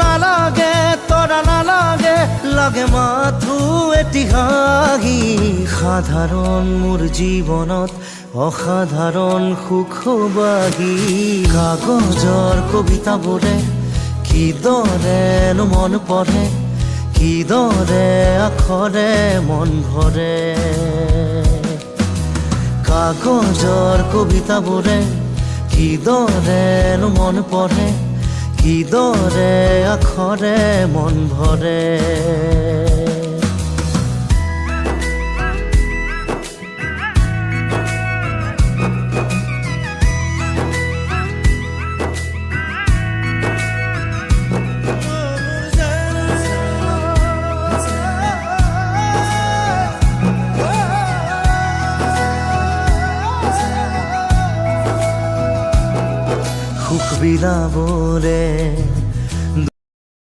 নালাগে তৰা নালাগে, লাগে মাথো এটি হাঁহি। সাধাৰণ মোৰ জীৱনত অসাধাৰণ সুখবাহী। কাগজৰ কবিতাবোৰে কিদৰেনো মন পঢ়ে, কিদৰে আখৰে মন ভৰে। কাগজৰ কবিতাবোৰে কিদৰেনো মন পঢ়ে, কিদৰে আখৰে মন ভৰে। সুখ বিলাবলে